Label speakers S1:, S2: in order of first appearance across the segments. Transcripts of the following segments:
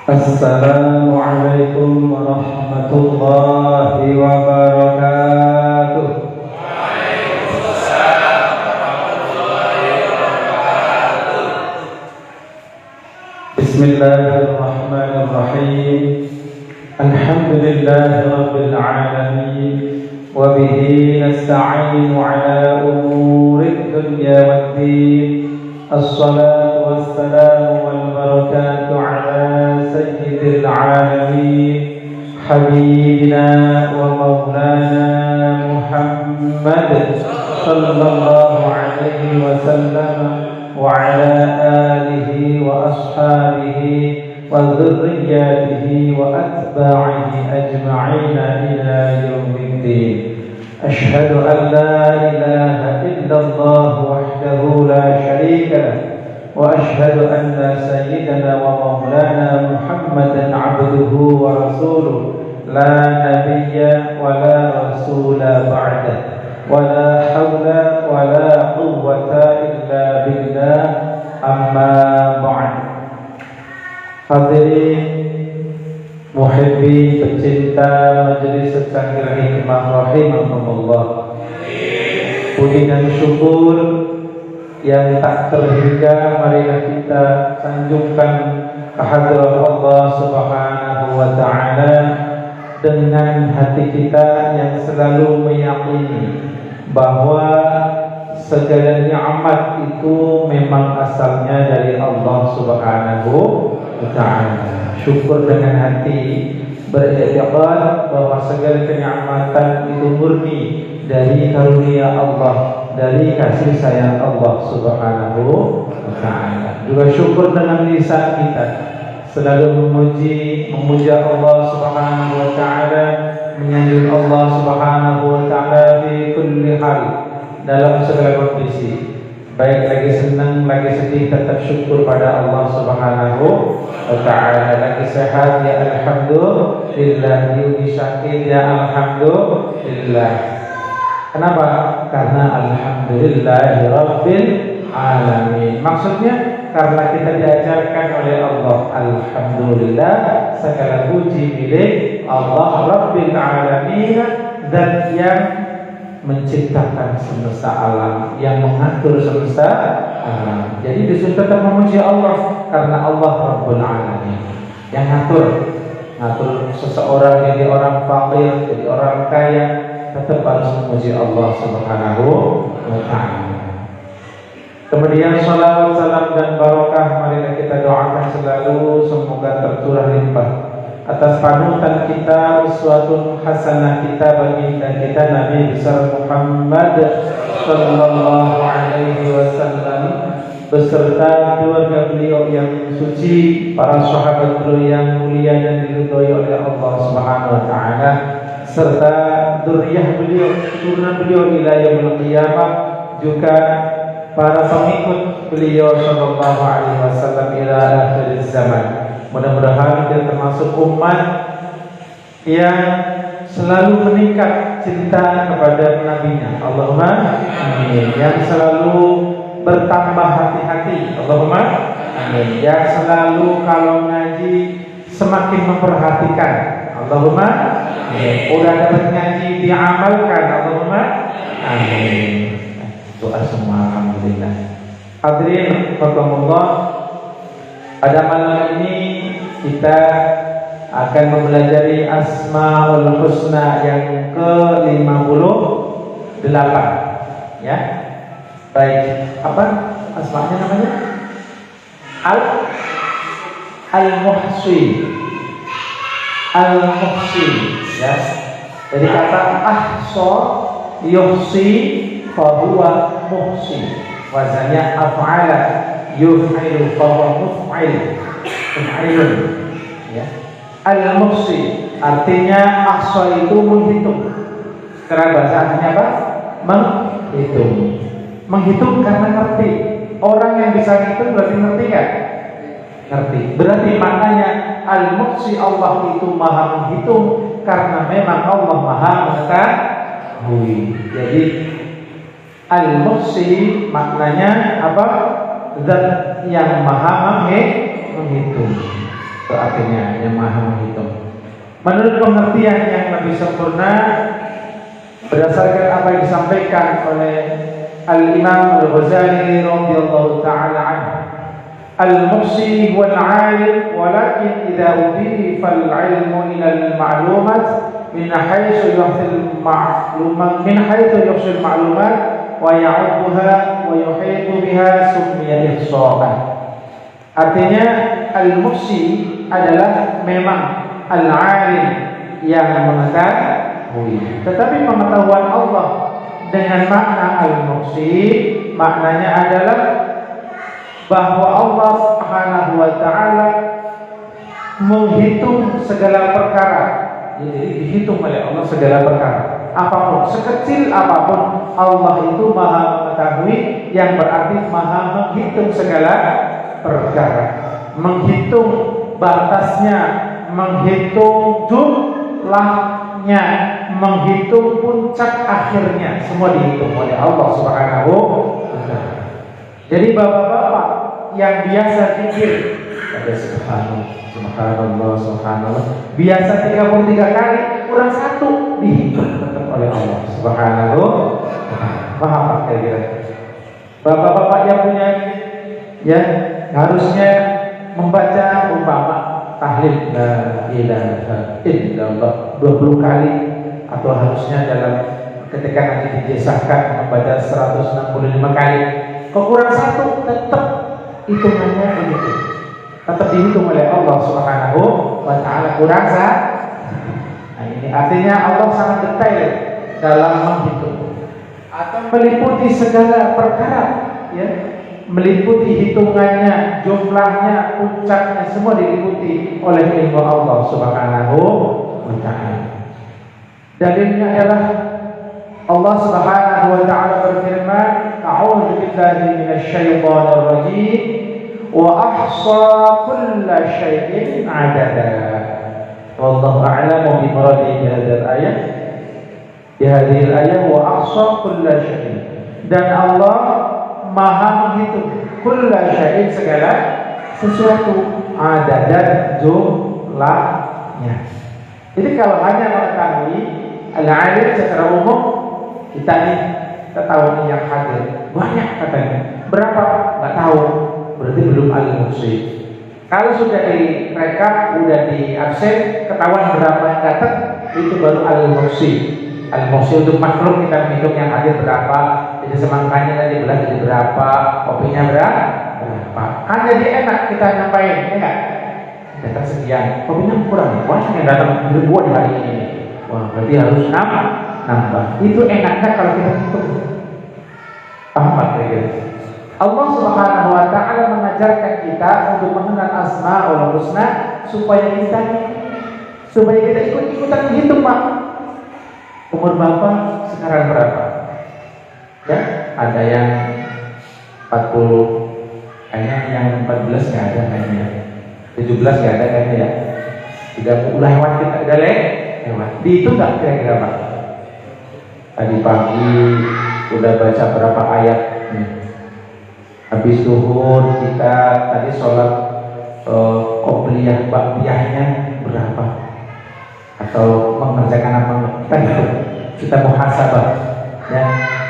S1: Assalamualaikum warahmatullahi wabarakatuh.
S2: Waalaikumsalam warahmatullahi wabarakatuh.
S1: Bismillahirrahmanirrahim. Alhamdulillahi rabbil alamin. Wa bihi nasta'inu ala umurid dunya waddin. Assalatu wassalamu wal barakatu ala sayyidil alamin habibina wa maulana Muhammad sallallahu alaihi wasallam wa ala alihi wa ashabihi wa dhurriyyatihi wa atba'ihi ajma'ina ila yaumiddin. Asyhadu an la ilaha illallah wahdahu la syarika lah wa asyhadu anna sayyidana wa maulana Muhammadan abduhu wa rasuluh la nabiyya wa la rasula ba'dah wa la hawla wa la quwwata illa billah amma ba'd. Hadirin muhibbi pecinta majelis secangkir hikmah rahimahumullah. Puji dan syukur yang tak terhingga marilah kita sanjungkan kehadirat Allah Subhanahu wa taala dengan hati kita yang selalu meyakini bahwa segala nikmat itu memang asalnya dari Allah Subhanahu wa taala. Syukur dengan hati, beriktikad bahwa segala kenikmatan itu murni dari karunia Allah, dari kasih sayang Allah Subhanahu wa taala. Juga syukur dengan lisan kita selalu memuja Allah Subhanahu wa taala, menyanjung Allah Subhanahu wa taala di kulli hal, dalam segala kondisi. Baik lagi senang, lagi sedih, tetap syukur pada Allah Subhanahu wa ta'ala. Lagi sehat, ya alhamdulillah. Lagi sakit, ya alhamdulillah. Kenapa? Karena alhamdulillahi rabbil alamin. Maksudnya karena kita diajarkan oleh Allah. Alhamdulillah, segala puji milik Allah Rabbil alamin, dan yang menciptakan semesta alam, yang mengatur semesta alam. Jadi disuruh tetap memuji Allah karena Allah Rabbul Alamin, yang ngatur seseorang jadi orang fakir, jadi orang kaya, tetap harus memuji Allah Subhanahu wa taala. Kemudian salawat, salam dan barakah marilah kita doakan selalu semoga tercurah limpah atas panutan kita, uswatun hasanah kita, baginda kita Nabi besar Muhammad sallallahu alaihi wasallam, beserta keluarga beliau yang suci, para sahabat beliau yang mulia dan diridhoi oleh Allah Subhanahu wa taala, serta dzurriyyah beliau, keturunan beliau ila yaumil qiyamah, juga para pengikut beliau sallallahu alaihi wasallam ila akhir zaman. Mudah-mudahan kita termasuk umat yang selalu meningkat cinta kepada nabinya. Allahumma amin. Yang selalu bertambah hati-hati. Allahumma amin. Yang selalu kalau ngaji semakin memperhatikan. Allahumma amin. Udah dapat ngaji diamalkan. Allahumma amin. Doa semua alhamdulillah. Hadirin rahimakumullah, pada malam ini kita akan mempelajari Asmaul Husna yang ke-58, ya. Baik, apa asmanya namanya? Al-Muhsi, ya. Jadi kata ahsa yuhsi fahuwa muhsi, wazannya af'ala yuf'ilu fahuwa muf'ilun, ya. Al-Muhsi artinya ahsa itu menghitung. Karena bahasa artinya apa? Menghitung karena ngerti. Orang yang bisa ngitung berarti ngerti kan? Ngerti. Berarti maknanya Al-Muhsi, Allah itu maha menghitung karena memang Allah maha mengetahui. Jadi Al-Muhsi maknanya apa? Zat yang maha menghitung. Itu artinya yang maha menghitung. Menurut pengertian yang lebih sempurna, berdasarkan apa yang disampaikan oleh Al-Imam Al-Ghazali radhiyallahu ta'ala anhu, al-muhsi huwa al-'alim, walakin idza udifa al-'ilmu ila al-ma'lumat min haythu yuhsil ma'lumat wa ya'udduha wa yuhitu biha summiya ihsa'an. Artinya al-muhsi adalah memang al-'alim yang mengetahui, tetapi pengetahuan Allah dengan makna al-muhsi maknanya adalah bahwa Allah Subhanahu wa taala menghitung segala perkara. Jadi dihitung oleh Allah segala perkara. Apapun, sekecil apapun, Allah itu maha mengetahui, yang berarti maha menghitung segala perkara. Menghitung batasnya, menghitung jumlahnya, menghitung puncak akhirnya, semua dihitung oleh Allah Subhanahu wa taala. Jadi bapak-bapak yang biasa zikir pada subhanallah, subhanallah, biasa 33 kali kurang satu dihitung tetap oleh Allah Subhanahu wa taala. Paham Pak kira-kira? Bapak-bapak yang punya ya harusnya membaca umpama tahlil la ilaha illallah 20 kali, atau harusnya dalam ketika nanti dijazahkan membaca 165 kali. Kurang satu tetap hitungannya begitu, tetap dihitung oleh Allah Subhanahu wa taala kurang satu. Nah, ini artinya Allah sangat detail dalam menghitung atau meliputi segala perkara, ya, meliputi hitungannya, jumlahnya, puncaknya, semua diliputi oleh ilmu Allah Subhanahu wa taala. Dalilnya adalah Allah Subhanahu wa taala berfirman, "A'udzu billahi minasyaitonir rajim wa ahsa kulla syai'in 'adada." Wallahu a'lamu bi muradihi bi hadzal ayat. Di hadhihi ayat wa ahsa kulla syai'in. Dan Allah maha menghitung kulla syai'in, segala sesuatu, adadan, jumlahnya. Jadi kalau hanya mengetahui al-alim secara umum, kita tahu nih yang hadir banyak katanya, berapa nggak tahu, berarti belum al-muhsi. Kalau sudah direkap, sudah di absen, ketahuan berapa yang datang, itu baru al-muhsi. Al-muhsi untuk makhluk kita menghitung yang hadir berapa, jadi semangkanya tadi belah jadi berapa, kopinya berapa. Kan jadi enak kita nyampain, ya nggak? Datang sekian, kopinya kurang, wah yang datang ribuan di hari ini, wah berarti harus nambah. Itu enaknya kalau kita hitung. Paham kira-kira? Allah Subhanahu wa taala mengajarkan kita untuk mengenal Asmaul Husna supaya kita ikut-ikutan menghitung, Pak. Umur Bapak sekarang berapa? Ya, ada yang 40, kayaknya yang 14 nggak ada kayaknya. 17 nggak ada kayaknya ya. Udah lewat kita, udah lewat. Dihitung nggak kira-kira Pak? Tadi pagi udah baca berapa ayat? Habis zuhur kita tadi sholat qobliyah ba'diyahnya berapa? Atau mengerjakan apa? Kita muhasabah. Ya,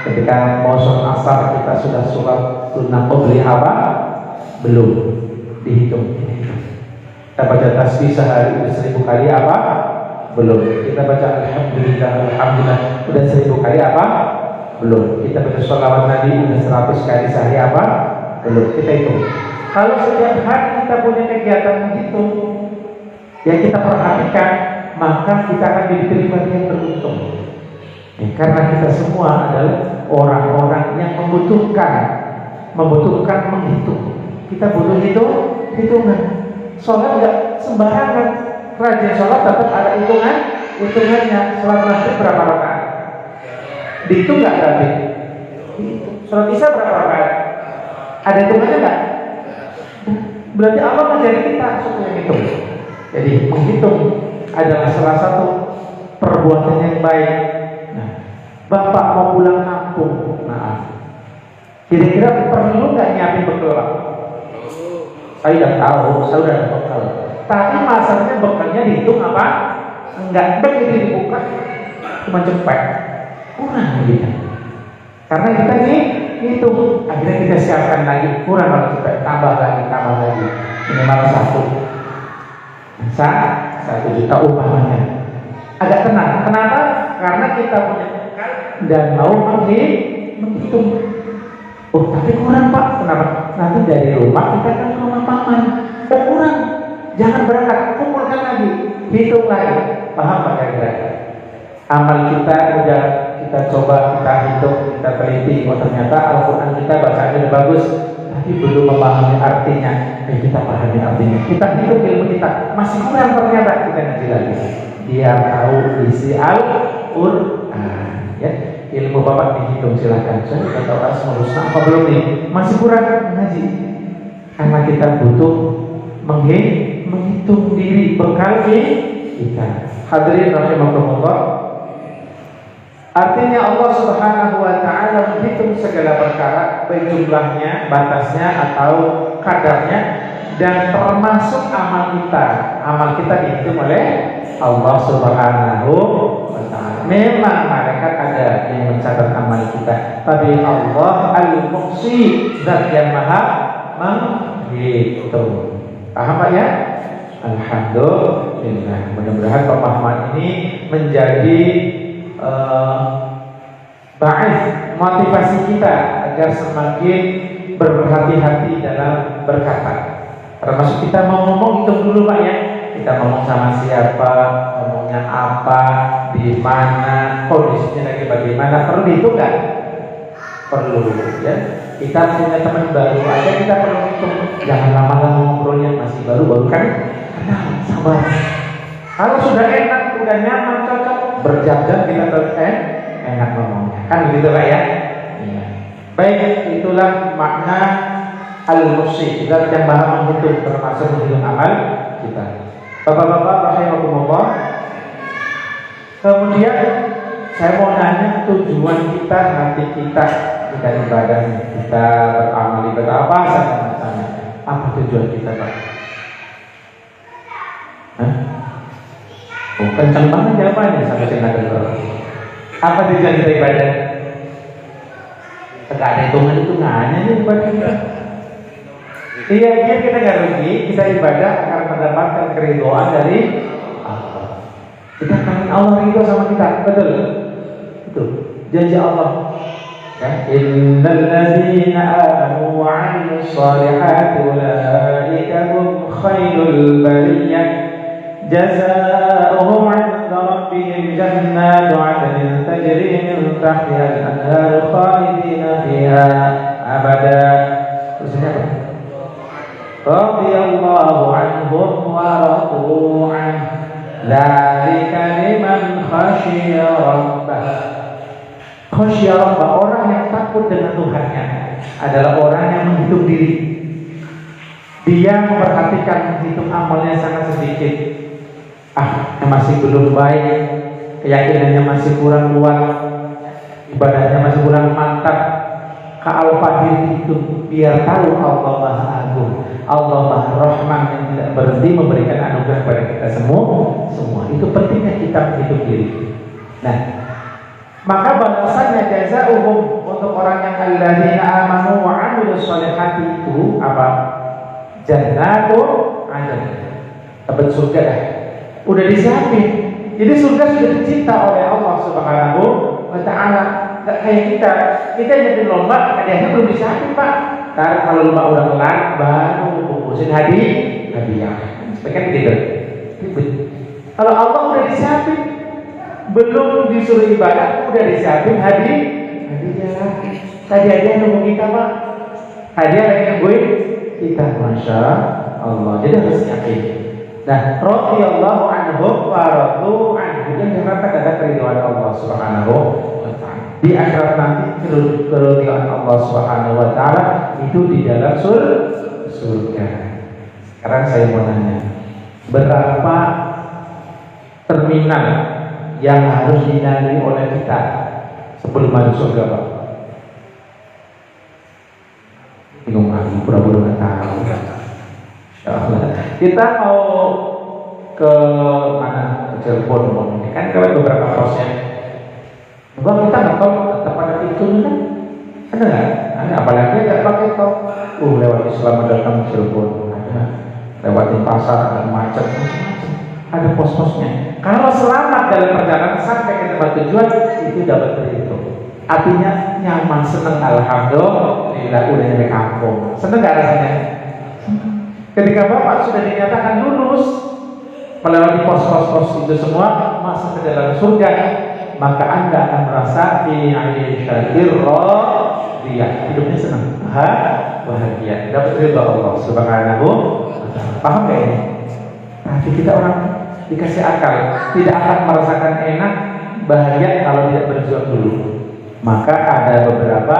S1: ketika mau sholat asar kita sudah sholat sunnah qobliyah apa? Belum dihitung. Kita baca tasbih sehari udah 1000 kali apa? Belum. Kita baca alhamdulillah udah 1000 kali apa? Belum. Kita baca sholawat Nabi udah 100 kali sehari apa? Belum. Kita hitung. Kalau setiap hari kita punya kegiatan menghitung, yang kita perhatikan, maka kita akan diterima yang beruntung. Ya, karena kita semua adalah orang-orang yang membutuhkan menghitung. Kita butuh hitungan. Sholat tidak sembarangan. Rajin sholat tetap ada hitungannya. Sholat maghrib berapa rakaat? Dihitung nggak berarti? Sholat isya berapa rakaat? Ada hitungannya nggak? Berarti Allah mengajari kita supaya hitung. Jadi menghitung adalah salah satu perbuatan yang baik. Nah, Bapak mau pulang kampung, kira-kira perlu nggak nyiapin bekal? Saya udah tahu, saya udah ada bekal. Tapi masalahnya bekalnya dihitung apa? Enggak, begitu dibuka cuma cepet, kurang gitu. Karena kita nih hitung, akhirnya kita siapkan lagi, kurang kalau cepet, tambah lagi, minimal 1 juta umpamanya. Agak tenang. Kenapa? Karena kita punya bekal dan mau menghitung. Oh, tapi kurang Pak. Kenapa? Nanti dari rumah kita kan ke rumah paman. Oh, kurang. Jangan berangkat, kumpulkan lagi, hitung lagi. Paham Pak kira-kira? Amal kita udah kita coba, kita hitung, kita teliti. Oh, ternyata Al-Quran kita bacaannya udah bagus, tapi belum memahami artinya. Kita pahami artinya. Kita hitung ilmu kita masih kurang, ternyata kita ngaji lagi. Dia tahu isi Al-Quran. Ya, ilmu Bapak dihitung silakan. Saya tidak tahu harus merusak apa belum nih. Masih kurang ngaji. Karena kita butuh menghitung diri bekal kita. Hadirin rahimakumullah. Artinya Allah Subhanahu wa taala menghitung segala perkara, baik jumlahnya, batasnya atau kadarnya, dan termasuk amal kita. Amal kita dihitung oleh Allah Subhanahu wa taala. Memang malaikat ada yang mencatat amal kita, tapi Allah Al-Muhsi, Zat yang Maha menghitung. Paham Pak ya? Alhamdulillah. Mudah-mudahan pemahaman ini menjadi motivasi kita agar semakin berhati-hati dalam berkata. Termasuk kita mau ngomong, hitung dulu Pak ya. Kita ngomong sama siapa, ngomongnya apa, di mana, kondisinya lagi bagaimana, perlu dihitung kan? Perlu ya. Kita punya teman baru aja kita perlu hitung. Jangan lama-lama ngobrolnya, masih baru kan? Kenal, sabar. Kalau sudah enak, udah nyaman, cocok, berjam-jam kita terus enak ngomongnya. Kan begitu Pak ya? Iya. Baik, itulah makna Al-Muhsi, Zat yang Maha menghitung, termasuk menghitung amal kita. Bapak-bapak rahimakumullah. Kemudian saya mau nanya tujuan kita, hati kita ibadah, kita beramal ibadah apa saja. Apa tujuan kita Pak? Hah? Oh, kencang banget jawabannya sampai saya nggak dengar. Apa tujuan kita ibadah? Tidak ada hitungan itu nanya nih buat kita. Iya, biar kita nggak rugi, kita ibadah akan mendapatkan keridhaan dari Allah. Kita kangen Allah ridho sama kita, betul? Itu janji Allah. Innal ladzina amanu wa 'amilus shalihati ulaika hum khairul bariyah. جزاؤهم عند ربهم جنات عدن تجري من تحتها الأنهار خالدين فيها أبدا. رضي الله عنهم ورضوا عنه ذلك لمن خشي ربه. Khasya Rabbah, orang yang takut dengan Tuhannya adalah orang yang menghitung diri. Dia memperhatikan menghitung amalnya sangat sedikit. Yang masih belum baik, keyakinannya masih kurang kuat, ibadahnya masih kurang mantap. Ka'al-Fadil itu biar tahu Allah Maha Agung, Allah Maha Rahman yang tidak berhenti memberikan anugerah kepada kita semua. Itu pentingnya kita menghitung diri. Nah, maka balasannya jazaohum untuk orang yang alladzina amanu wa 'amilus shalihati itu apa? Jannatun 'adn. Dapat surga dah. Udah disiapin. Jadi surga sudah dicipta oleh Allah Subhanahu wa taala. Enggak kayak kita jadi lomba, hadiahnya belum disiapin Pak. Ntar kalau lomba udah kelar baru bungkusin hadiah. Sebagian gitu. Kalau Allah udah disiapin, belum disuruh ibadah, udah disiapin hadiah. Tadi hadiah nunggu kita Pak. Hadiah lagi nungguin kita, masya Allah. Jadi harus siapin. Nah, radhiyallahu anhum wa radu anhu, yang diharapkan ada keridhaan Allah Subhanahu wa taala. Di akhirat nanti keridhaan Allah Subhanahu wa taala itu di dalam surga. Sekarang saya mau nanya, berapa terminal yang harus dilalui oleh kita sebelum masuk surga Pak? Bingung lagi, pura-pura nggak tahu. Insyaallah. Kita mau ke mana? Ke Cirebon, ini kan kalau beberapa posnya. Bang, kita nggak tahu tempat itu kan? Ada nggak? Ada, apalagi nggak pakai tol. Lewat Islam datang ke Cirebon, ada. Lewatin pasar, ada macet, macam-macam. Ada pos-posnya. Kalau selamat dalam perjalanan sampai ke tempat tujuan, itu dapat berhitung. Artinya nyaman, seneng, alhamdulillah udah nyampe kampung. Seneng nggak rasanya? Ketika Bapak sudah dinyatakan lulus melewati pos-pos itu semua masuk ke dalam surga, maka Anda akan merasa fi 'aisyatir radiyah, hidupnya senang, bahagia, dapat ridha Allah Subhanahu wa ta'ala. Paham gak ini? Tapi kita orang dikasih akal, tidak akan merasakan enak, bahagia kalau tidak berjuang dulu. Maka ada beberapa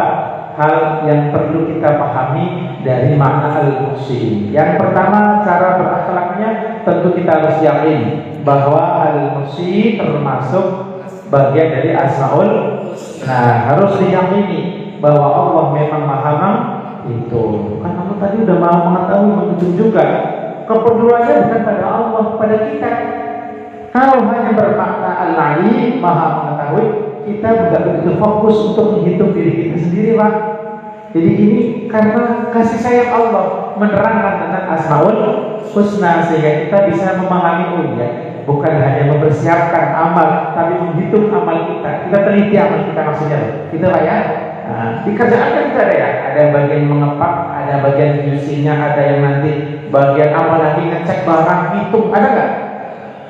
S1: hal yang perlu kita pahami dari makna al-muhsin. Yang pertama, cara berakhlaknya tentu kita harus yakin bahwa al-muhsin termasuk bagian dari asmaul. Nah, harus diyakini bahwa Allah memang maha menghitung. Kan Allah tadi udah maha mengetahui, menghitung juga. Keperluannya bukan pada Allah, pada kita. Kalau hanya bermakna al-alim, maha mengetahui, kita tidak begitu fokus untuk menghitung diri kita sendiri, Pak. Jadi ini karena kasih sayang Allah menerangkan tentang asmaul husna sehingga kita bisa memahami, oh ya, bukan hanya mempersiapkan amal, tapi menghitung amal kita. Kita teliti amal kita maksudnya, gitu Pak ya. Nah, di kerjaan kan kita ada ya, ada yang bagian mengepak, ada bagian QC-nya, ada yang nanti bagian apa lagi ngecek barang, hitung, ada nggak?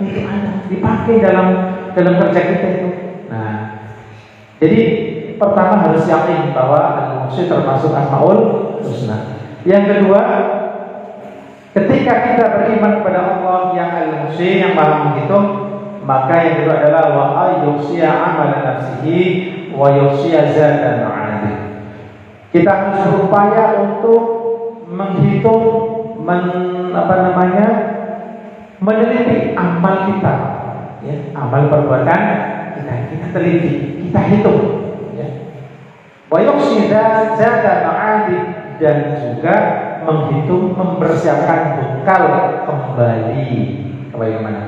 S1: Itu ada, dipakai dalam kerja kita itu. Nah, jadi pertama harus yakin bahwa al-muhsin termasuk asmaul husna. Yang kedua, ketika kita beriman kepada Allah yang al-muhsin, yang maha menghitung, maka yang kedua adalah wa ayyuhsiya amalan nafsihi wa yuhsiya zatan ma'adih. Kita harus berupaya untuk menghitung, meneliti amal kita, ya, amal perbuatan kita teliti, kita hitung. Wa yuhsiya zatan ma'adih, dan juga menghitung, mempersiapkan bekal kembali kemana?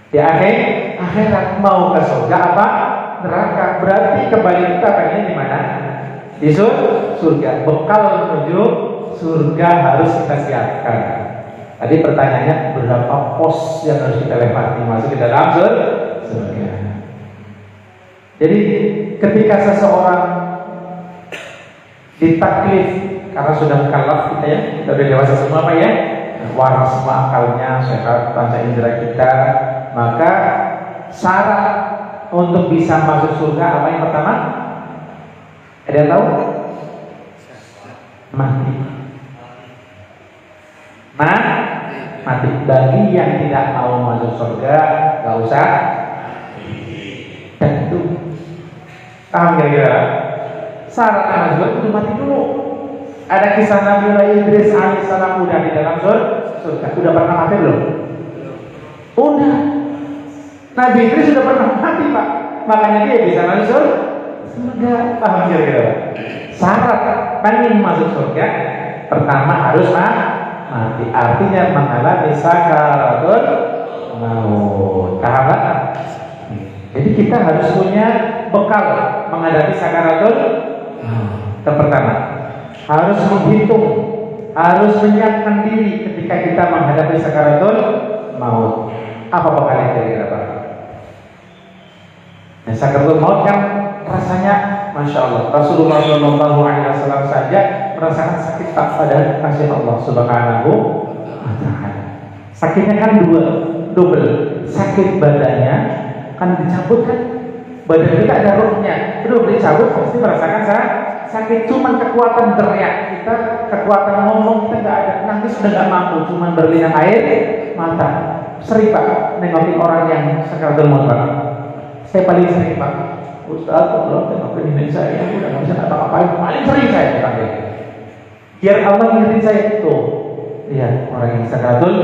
S1: Di akhirat mau ke surga apa neraka. Berarti kembali kita pengen di mana? Di surga. Bekal menuju surga harus kita siapkan. Tadi pertanyaannya, berapa pos yang harus kita lewati masuk ke dalam surga. Jadi ketika seseorang ditaklif, karena sudah mukallaf kita ya, kita sudah dewasa semua Pak ya, waras semua akalnya, sehat panca indera kita, maka syarat untuk bisa masuk surga apa yang pertama? Ada yang tahu? Mati. Mati. Bagi yang tidak mau masuk surga, gak usah tentu. Paham kira-kira? Syarat masuk surga itu mati dulu. Ada kisah Nabi Idris alaihissalam udah di dalam surga. Udah pernah mati belum? Udah. Nabi Idris sudah pernah mati Pak. Makanya dia bisa masuk surga. Paham kira-kira? Syarat pengen masuk surga, pertama harus mati. Artinya mengalami sakaratul maut. Paham Pak? Jadi kita harus punya bekal menghadapi sakaratul maut. Yang pertama, harus menghitung, harus menyiapkan diri ketika kita menghadapi sakaratul maut. Apa bekalnya kira-kira Pak? Nah, sakaratul maut kan rasanya, masya Allah, Rasulullah SAW saja merasakan sakit tak pada kasih Allah Subhanahu wa ta'ala. Sakitnya kan double. Sakit badannya kan dicabut kan, badan kita ada rohnya, itu dicabut pasti merasakan sakit. Cuman kekuatan teriak kita, kekuatan ngomong kita nggak ada, nangis sudah nggak mampu, cuman berlinang air mata. Sering Pak nengokin orang yang sakaratul maut Pak. Saya paling sering Pak, Ustaz, tolong tengokin ini saya, udah nggak bisa apa-apain. Paling sering saya dipanggil. Biar Allah ngingetin saya tuh, lihat orang yang sakaratul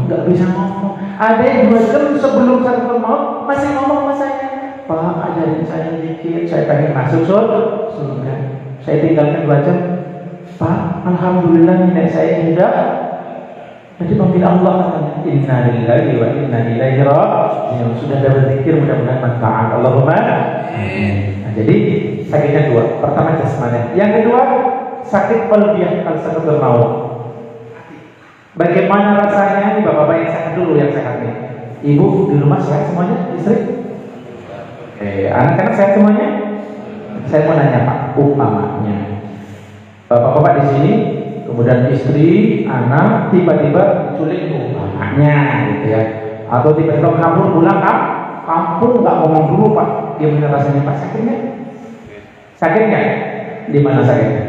S1: nggak bisa ngomong. Ada yang 2 jam sebelum sakaratul maut masih ngomong sama saya. Pak, ajarin saya dikit, saya pengen masuk surga. Saya tinggalkan 2 jam. Pak, alhamdulillah nenek saya sudah Jadi panggil Allah, inna lillahi wa inna ilaihi raji'un. Sudah ada berzikir, mudah-mudahan manfaat. Allahumma amin. Nah, jadi sakitnya dua. Pertama jasmani, yang kedua sakit qalbiyah, al-sakatul maut. Bagaimana rasanya? Ini bapak-bapak yang sehat dulu, yang sehat nih. Ibu di rumah sehat semuanya, istri? Anak-anak sehat semuanya? Saya mau nanya Pak, umpamanya bapak-bapak di sini, kemudian istri, anak tiba-tiba diculik umpamanya, gitu ya, atau tiba-tiba kabur pulang kampung, nggak ngomong dulu Pak, dia punya rasanya Pak, sakit nggak? Sakit nggak? Di mana sakitnya?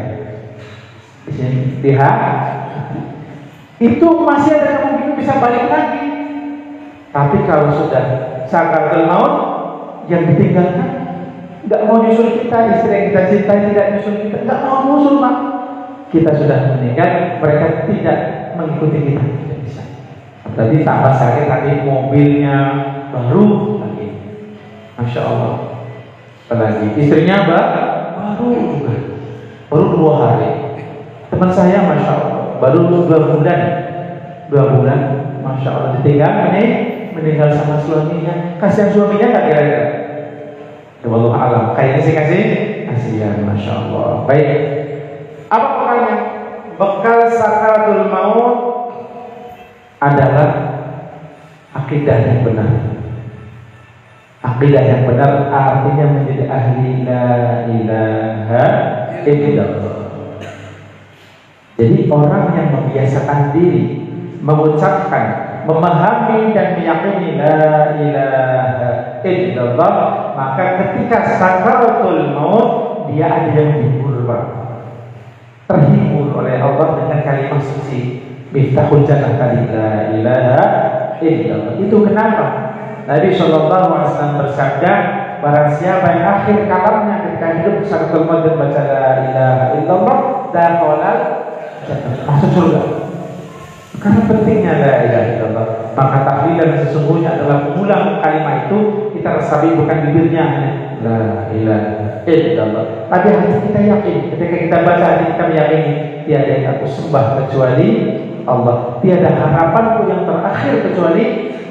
S1: Di sini, di hati. Itu masih ada kemungkinan bisa balik lagi. Tapi kalau sudah sakaratul maut, yang ditinggalkan nggak mau nyusul kita, istri yang kita cintai tidak nyusul kita, nggak mau nyusul Pak. Kita sudah meninggal, mereka tidak mengikuti kita, tidak bisa. Tadi tambah sakit lagi, mobilnya baru lagi, masya Allah. Apalagi istrinya baru juga, baru 2 hari. Teman saya masya Allah baru 2 bulan, masya Allah ditinggal ini, meninggal sama suaminya. Kasihan suaminya nggak kira-kira? Wallahu alam. Kayaknya sih kasihan, masya Allah. Baik. Apa perannya? Bekal sakaratul maut adalah akidah yang benar. Akidah yang benar artinya menjadi ahli la ilaha illallah. Jadi orang yang membiasakan diri mengucapkan, memahami dan meyakini la ilaha illallah, maka ketika sakaratul maut dia ada yang terhibur oleh Allah dengan kalimat suci miftahul jannah tadi, la ilaha illallah. Itu kenapa Nabi SAW bersabda, barang siapa yang akhir kalamnya ketika hidup sakaratul maut dan baca la ilaha illallah, dakhala masuk surga. Karena pentingnya la ilaha illallah. Maka tahlilan sesungguhnya adalah mengulang kalimat itu, kita resapi bukan bibirnya, la ilaha illallah. Tapi hati kita yakin, ketika kita baca hati kita meyakini tiada yang aku sembah kecuali Allah, tiada harapanku yang terakhir kecuali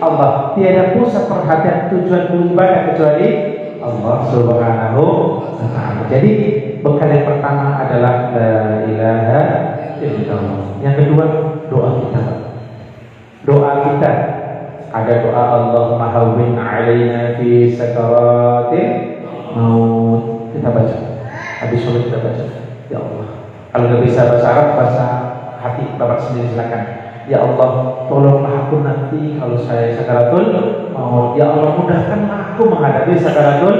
S1: Allah, tiada pusat perhatian tujuan ibadah kecuali Allah Subhanahu wa ta'ala. Jadi bekal yang pertama adalah la ilaha illallah. Yang kedua doa kita. Doa kita ada doa Allahumma hawwin 'alaina fi sakaratil maut. Kita baca. Habis sholat kita baca. Ya Allah. Kalau nggak bisa bahasa Arab, bahasa hati Bapak sendiri silakan. Ya Allah, tolonglah aku nanti kalau saya sakaratul maut. Ya Allah, mudahkanlah aku menghadapi sakaratul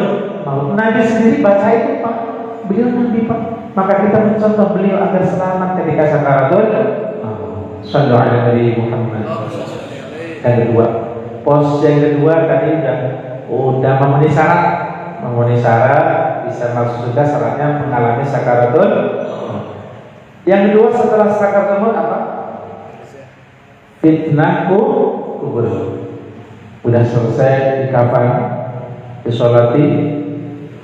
S1: maut. Nabi sendiri baca itu Pak. Beliau Nabi Pak. Maka kita mencontoh beliau agar selamat ketika sakaratul maut. Sallu ala Nabi Muhammad. Yang kedua, pos yang kedua tadi udah memenuhi syarat. Memenuhi syarat bisa masuk surga, syaratnya mengalami sakaratul maut. Yang kedua setelah sakaratul maut apa? Fitnah kubur. Udah selesai dikafan, disolati,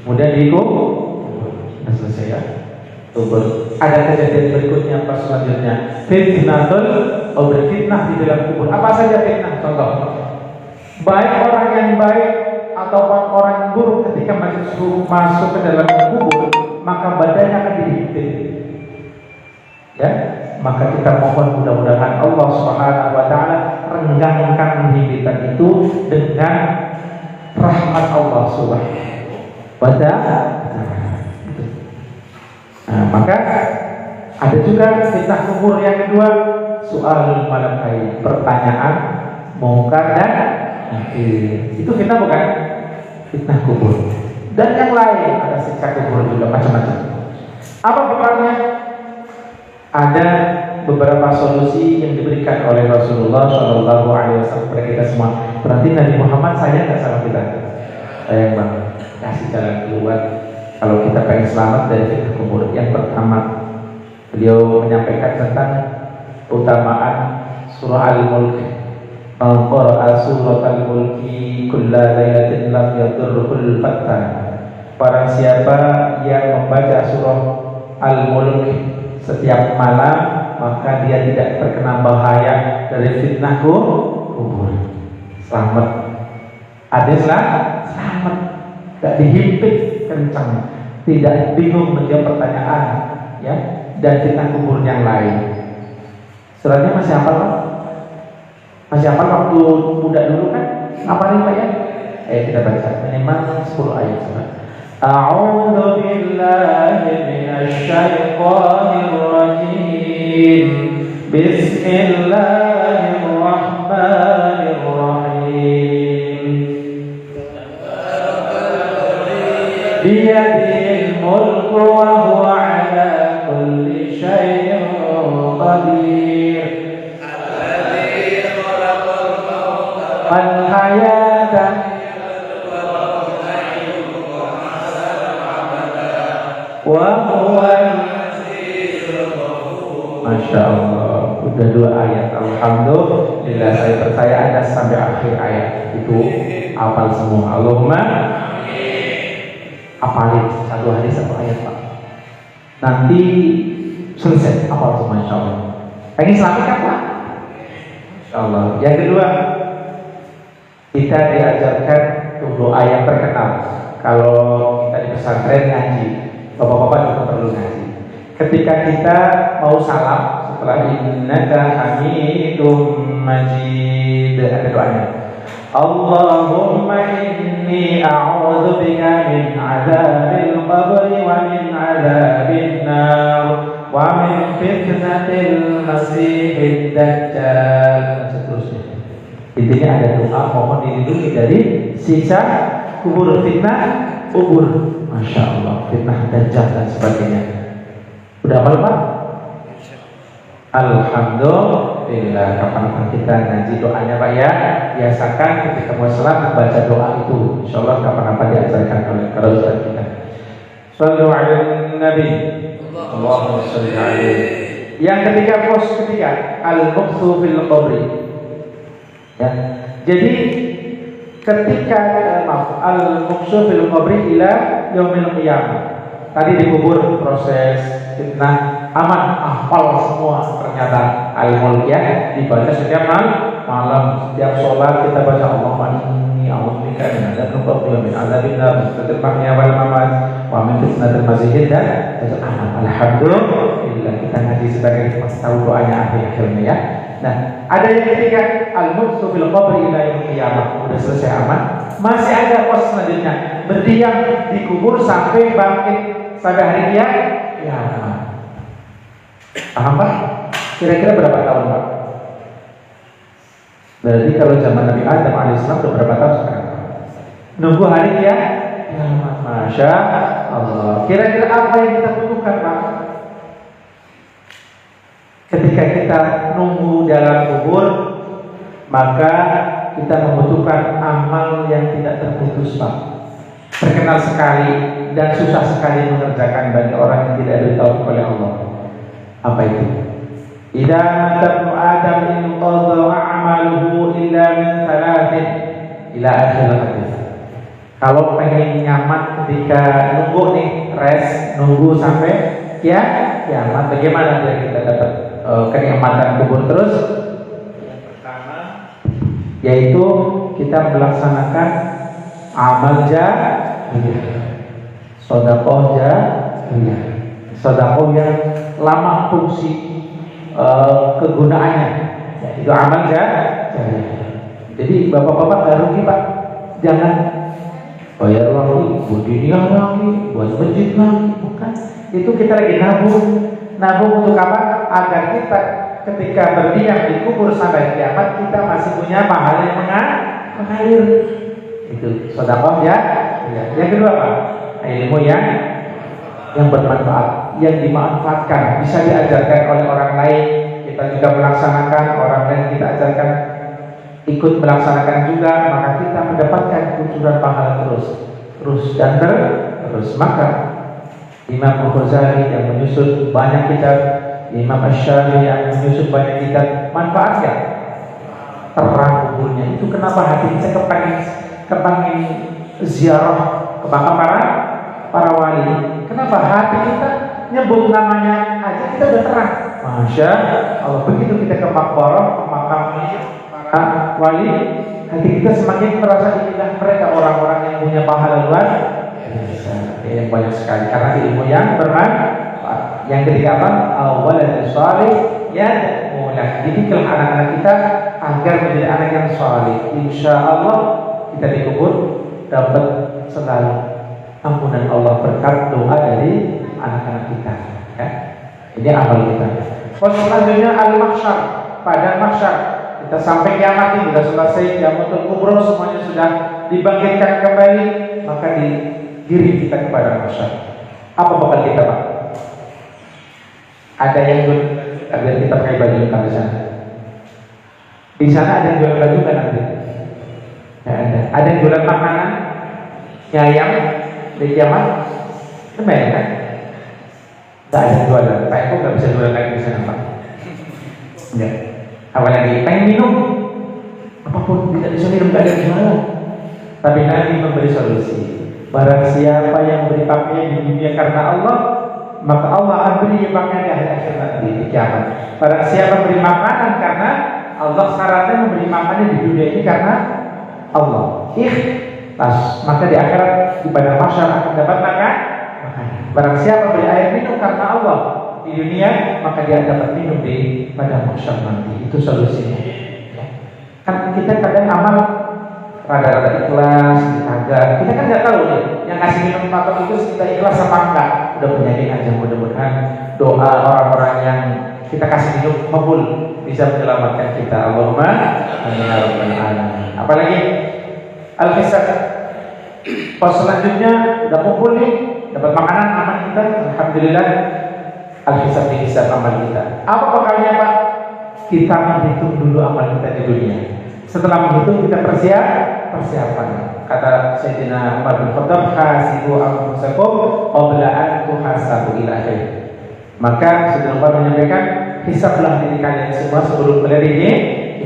S1: kemudian sudah selesai ya. Kubur. Ada kejadian berikutnya pas selanjutnya. Fitnatul fitnah di dalam kubur. Apa saja fitnah? Contoh. Baik orang yang baik ataupun orang yang buruk ketika masuk ke dalam kubur, maka badannya akan dihimpit. Ya, maka kita mohon mudah-mudahan Allah Subhanahu wa ta'ala renggangkan himpitan itu dengan rahmat Allah Subhanahu wa ta'ala. Nah, maka ada juga fitnah kubur yang kedua, soal malakai, pertanyaan mungkar dan nakir. Itu fitnah bukan? Fitnah kubur. Dan yang lain ada siksa kubur juga macam-macam. Apa perannya? Ada beberapa solusi yang diberikan oleh Rasulullah Shallallahu Alaihi Wasallam kepada kita semua. Berarti Nabi Muhammad saya nggak sama kita. Sayang banget. Kasih jalan keluar kalau kita pengen selamat dari fitnah kubur. Yang pertama, beliau menyampaikan tentang keutamaan surah Al-Mulk. Qara'a surat Al-Mulki kulla lailatin lam yadurruhul fattan. Barang siapa yang membaca surah Al-Mulk setiap malam, maka dia tidak terkena bahaya dari fitnah kubur. Selamat. Adeslah selamat. Tidak dihimpit kencang, tidak bingung menjawab pertanyaan, ya, dan fitnah kubur yang lain. Suratnya masih hafal Pak? Masih hafal waktu muda dulu kan? Apa nih Pak ya? Kita baca minimal 10 ayat surat. A'udzu billahi minasy syaithanir rajim. Bismillahirrahmanirrahim. Biyadihil mulku wa huwa ala kulli syai'in qadir. Alladzi khalaqal mauta wal hayata wa huwa al-azizul ghafur. Masya Allah, udah 2 ayat. Alhamdulillah, saya percaya Anda sampai akhir ayat itu hafal semua. Allahumma hafalin 1 hari 1 ayat Pak. Nanti selesai hafal semua insya Allah. Pengen selamat kan Pak? Insya Allah. Yang kedua, kita diajarkan doa yang terkenal. Kalau kita di pesantren ngaji, bapak-bapak juga perlu ngaji. Ketika kita mau salam setelah innaka hamidum majid, ada doanya. Allahumma inni a'udzu bika min 'adzabil qabri wa min 'adzabin nar wa min fitnatil masiihid dajjal. Seterusnya. Intinya ada doa mohon dilindungi dari siksa kubur, fitnah kubur. Masya Allah, fitnah dajjal dan sebagainya. Udah hafal Pak? Alhamdulillah. Kapan kita ngaji doanya Pak ya? Biasakan ketika mau salat baca doa itu. Insya Allah kapan-kapan diajarkan oleh para ustaz kita. Sallu ala Nabi. Allahumma shalli alaihi. Yang ketiga, al-muqsu fil qabri. Ya. Jadi ketika al-muqsu fil qabri ila yaumil qiyamah. Tadi dikubur proses fitnah aman, hafal semua ternyata al-mulk ya, dibaca setiap malam, setiap sholat kita baca Allahumma inni a'udzubika min adzabil qabri wa min adzabin nar wa min fitnatil mahya wal mamat wa min fitnatil masiihid dajjal. Alhamdulillah kita ngaji sebagai pas tahu doanya akhir-akhirnya ya. Nah, ada yang ketiga al-muqsu fil qabri ila yaumil qiyamah. Udah selesai aman, masih ada pos selanjutnya, berdiam di kubur sampai bangkit sampai hari kiamat. Paham Pak? Kira-kira berapa tahun Pak? Berarti kalau zaman Nabi Adam alaihissalam itu berapa tahun sekarang? Nunggu hari kiamat. Masya Allah. Kira-kira apa yang kita butuhkan Pak? Ketika kita nunggu dalam kubur, maka kita membutuhkan amal yang tidak terputus Pak. Terkenal sekali dan susah sekali mengerjakan bagi orang yang tidak ditaufik oleh Allah. Apa itu? Idza mata ibnu Adam inqadha a'maluhu illa min thalathin ila akhir hadis. Kalau pengen nyaman ketika nunggu nih, rest, nunggu sampai kiamat, bagaimana biar kita dapat kenikmatan kubur terus? Yang pertama yaitu kita melaksanakan amal jariyah, sedekah jariyah, sedekah yang lama fungsi kegunaannya, itu amal jariyah. Jadi bapak-bapak gak rugi Pak, jangan bayar lagi, buat dunia lagi, buat masjid lagi, bukan. Itu kita lagi nabung untuk apa? Agar kita ketika berdiam di kubur sampai kiamat kita masih punya pahala yang mengalir. Itu sedekah ya. Yang kedua Pak, ilmu yang bermanfaat, yang dimanfaatkan, bisa diajarkan oleh orang lain, kita juga melaksanakan, orang lain kita ajarkan ikut melaksanakan juga, maka kita mendapatkan kucuran pahala terus dan terus. Maka Imam Al-Ghazali yang menyusun banyak kitab, Imam Asy-Syafi'i yang menyusun banyak kitab, manfaatnya terang kuburnya. Itu kenapa hati kita kepengen ziarah ke makam para wali. Kenapa hati kita nyebut namanya aja kita udah terang. Masya Allah. Begitu kita ke makbarah, makam para wali, hati kita semakin merasa inilah mereka orang-orang yang punya pahala luar biasa, yang banyak sekali karena ilmu yang bermanfaat. Yang ketiga apa? Awalan salih ya mulai. Didiklah anak-anak kita agar menjadi anak yang salih. Insya Allah kita dikubur dapat selalu ampunan Allah berkat doa dari anak-anak kita. Ya. Ini amal kita. Selanjutnya al-mahsyar, pada mahsyar kita sampai kiamat ini sudah selesai, kiamatul kubra semuanya sudah dibangkitkan kembali, maka diri kita kepada mahsyar. Apa bakal kita Pak? Ada yang agar kita pakai baju lengkap di sana. Di sana ada yang jual baju kan nanti? Ya, ada. Ada yang jualan makanan, ayam di kiamat, lumayan kan? Tak ada jualan. Pak Eko nggak bisa jualan lagi di sana Pak. Ya. Apalagi pengen minum, apapun tidak bisa minum, nggak ada jualan. Tapi Nabi memberi solusi. Barang siapa yang beri pakaian di dunia karena Allah, maka Allah akan beri pakaian di akhirat nanti di kiamat. Barang siapa beri makanan karena Allah, syaratnya memberi makanan di dunia ini karena Allah. Ikhlas, maka di akhirat di pada mahsyar akan dapat makan. Barang siapa beri air minum karena Allah di dunia, maka dia dapat minum di pada mahsyar nanti. Itu solusinya. Kan kita kadang amal rada-rada ikhlas, agar kita kan nggak tahu nih yang ngasih minum atau itu kita ikhlas apa enggak. Udah penyakit aja, mudah-mudahan doa orang-orang yang kita kasih minum kabul, bisa menyelamatkan kita. Allahumma amin ya rabbal alamin. Apalagi al-hisab. Pas selanjutnya udah kumpul nih, dapat makanan aman kita, alhamdulillah. Al-hisab dihisab amal kita. Apa bakalnya Pak? Kita menghitung dulu amal kita di dunia. Setelah menghitung kita persiapan. Kata Sayyidina Umar bin Khattab, hasibu anfusakum qabla an tuhasabu ila akhir. Maka Sayyidina Umar menyampaikan, hisablah diri kalian semua sebelum kalian ini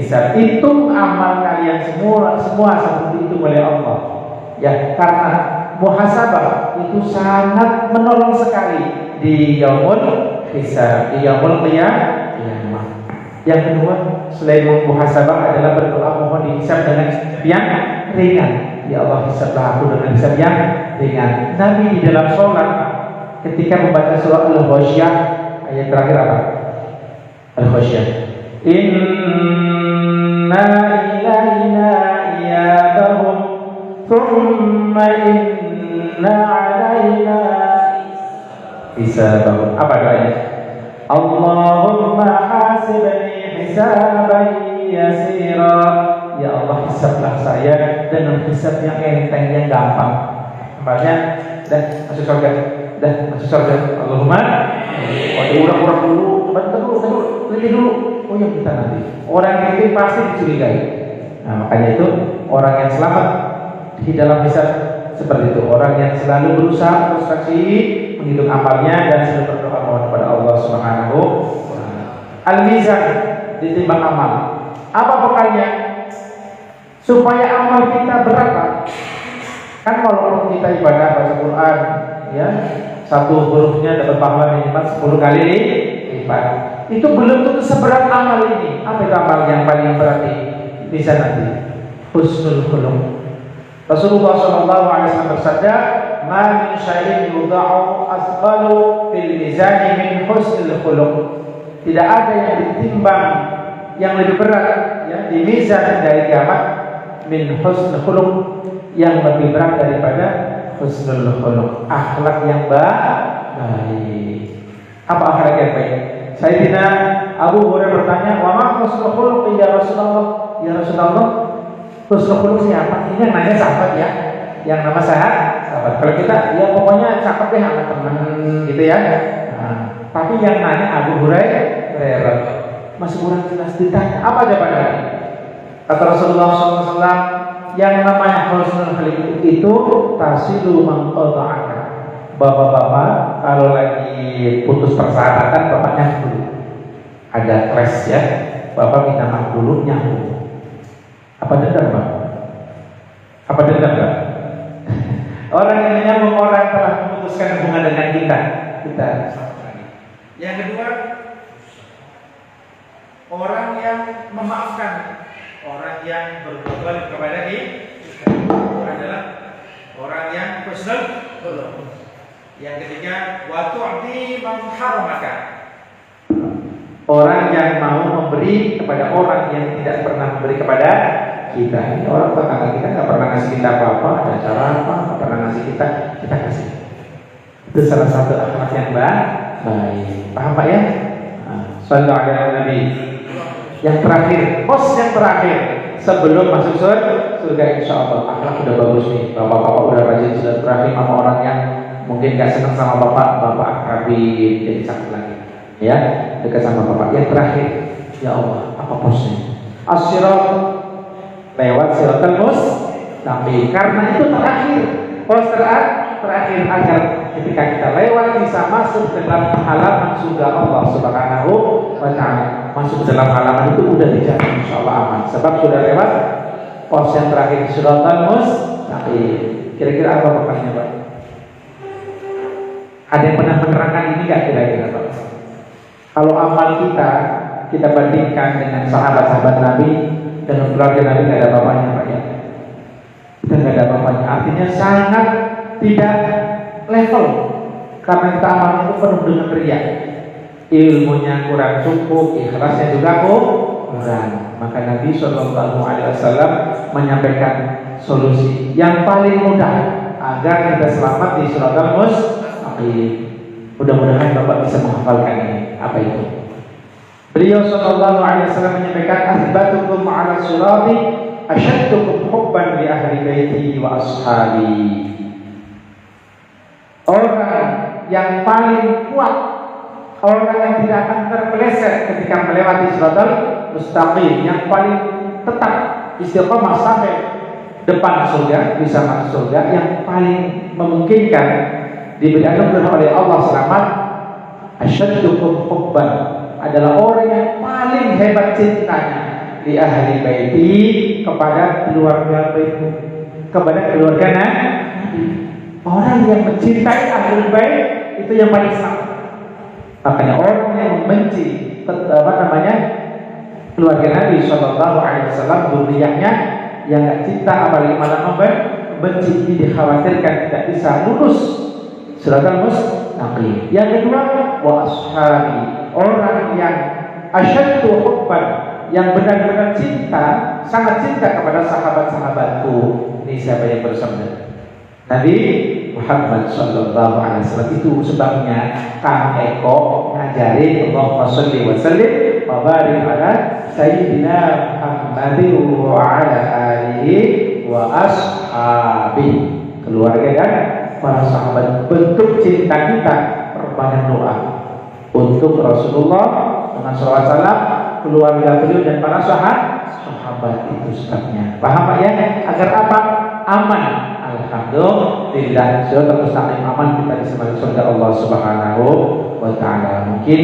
S1: hisab. Hitung amal kalian semua sebelum dihitung oleh Allah. Ya, karena muhasabah itu sangat menolong sekali di yaumul hisab, di yaumul qiyamah. Yang kedua, selain muhasabah adalah berdoa mohon dihisab dengan yang ringan. Ya Allah, hisablah aku dengan hisab yang ringan. Nabi di dalam sholat ketika membaca surah Al-Ghasyiyah ayat terakhir apa? Al-Ghasyiyah. Inna ilaina iyabahum thumma inna alaina hisabahum. Apa doanya? Allahumma hasibni hisaban yasira. Ya Allah, hisablah saya dengan hisab yang enteng, yang gampang. Makanya dah masuk surga, Allahumma. Urang-urang dulu, teliti dulu. Oh ya kita nanti. Orang itu pasti dicurigai. Nah makanya itu orang yang selamat di dalam hisab seperti itu. Orang yang selalu berusaha introspeksi, menghitung amalnya dan selalu berdoa mohon kepada Allah Subhanahu wa taala. Al-mizan, ditimbang amal. Apa bekalnya? Supaya amal kita berapa? Kan kalau kita ibadah baca Quran, ya, satu hurufnya dapat pahala minimal 10 kali lipat. Itu belum tentu seberat amal ini. Apa itu amal yang paling berat ini? Bisa nanti husnul khuluq. Rasulullah SAW bersabda, "Ma min syai'in yudha'u asqalu fil mizani min husnul khuluq." Tidak ada yang ditimbang yang lebih berat ya di mizan dari kiamat min husnul khuluq, yang lebih berat daripada husnul khuluq, akhlak yang baik. Apa akhlak yang baik? Sayyidina Abu Hurairah bertanya, "Wa ma husnul khuluq ya Rasulullah?" Ya Rasulullah, husnul khuluq siapa? Ini yang nanya sahabat ya, yang nama sahabat. Kalau kita ya pokoknya cakep deh sama teman gitu ya. Nah, tapi yang nanya Abu Hurairah, masih kurang jelas ditanya. Apa jawabannya? Kata Rasulullah SAW, yang namanya husnul khuluq itu tasilu man qata'aka. Bapak-bapak kalau lagi putus persahabatan, bapaknya dulu ada clash ya, bapak minta maaf dulu, nyambung. Apa dendam Pak? Apa dendam Pak? Orang yang menyambung orang telah memutuskan hubungan dengan kita. Yang kedua, orang yang memaafkan, orang yang berbuat baik kepada kita adalah orang yang husnul khuluq. Yang ketiga, wa tu'ti man haramaka, orang yang mau memberi kepada orang yang tidak pernah memberi kepada kita. Ini orang tetangga kita nggak pernah ngasih kita apa-apa, ada cara apa, nggak pernah ngasih kita kasih. Itu salah satu akhlak yang baik. Paham Pak ya? Sallallahu alaihi Nabi. Yang terakhir, pos yang terakhir sebelum masuk surga insya Allah. Akhlak udah bagus nih, bapak-bapak udah rajin silaturahim sama orang yang mungkin nggak senang sama bapak akrabin, jadi sakit lagi. Ya, dekat sama bapak. Yang terakhir, ya Allah, apa posnya? As-sirat, lewat siratal mustaqim. Karena itu terakhir, pos terakhir agar ketika kita lewat bisa masuk ke dalam halaman surga Allah Subhanahu wa Ta'ala. Masuk ke dalam halaman itu udah dijamin insyaallah aman. Sebab sudah lewat pos yang terakhir siratal mustaqim. Kira-kira apa pokoknya Pak? Ada yang pernah menerangkan ini enggak kira-kira Pak? Kalau amal kita bandingkan dengan sahabat-sahabat Nabi, dengan keluarga Nabi, tidak ada apa-apanya Pak ya. Kita tidak ada apa-apanya. Artinya sangat tidak level, karena kita amalnya itu penuh dengan riya, ilmunya kurang cukup, ikhlasnya juga kurang. Maka Nabi Shallallahu Alaihi Wasallam menyampaikan solusi yang paling mudah agar kita selamat di siratal mustaqim. Mudah-mudahan Bapak bisa menghafalkan ini. Apa itu? Beliau Shallallahu Alaihi Wasallam menyampaikan, "Asbatukum ala sirati asyaddukum hubban li ahli baiti wa ashabi." Orang yang paling kuat, orang yang tidak akan terpeleset ketika melewati siratal mustaqim, yang paling tetap istiqomah sampai depan surga, bisa masuk surga, yang paling memungkinkan diberi anugerah oleh Allah selamat, asyaddukum hubban, adalah orang yang paling hebat cintanya di ahli baiti, kepada keluarga baitku, kepada keluarga Nabi. Orang yang mencintai ahli bait itu yang paling sama. Makanya orang yang membenci keluarga Nabi Shallallahu Alaihi Wasallam, zuriyahnya, yang nggak cinta apalagi malah membenci, ini dikhawatirkan tidak bisa lulus siratal mustaqim. Yang kedua, wa ashabi, orang yang asyaddu hubban, yang benar-benar cinta, sangat cinta kepada sahabat-sahabatku. Ini siapa yang bersama Nabi Muhammad Sallallahu Alaihi Wasallam. Itu sebabnya Kang Eko ngajarin Allahumma sholli wa sallim wa barik ala Sayyidina Muhammadin wa ala alihi wa ashabihi, keluarga dan para sahabat. Bentuk cinta kita, perbanyak doa untuk Rasulullah dengan salawat salam, keluarga beliau dan para sahabat. Itu sebabnya. Paham Pak ya? Agar apa? Aman. Alhamdulillah, siratal mustaqim, aman, kita bisa masuk surga Allah Subhanahu wa Ta'ala. Mungkin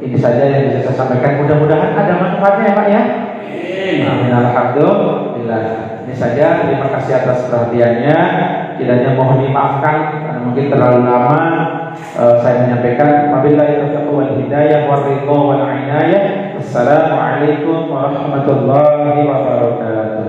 S1: ini saja yang bisa saya sampaikan. Mudah-mudahan ada manfaatnya ya Pak ya. Amin. Alhamdulillah. Ini saja. Terima kasih atas perhatiannya. Kiranya mohon dimaafkan karena mungkin terlalu lama saya menyampaikan. Wabillahi taufiq wal hidayah wa ridha wal inayah. Assalamualaikum warahmatullahi wabarakatuh.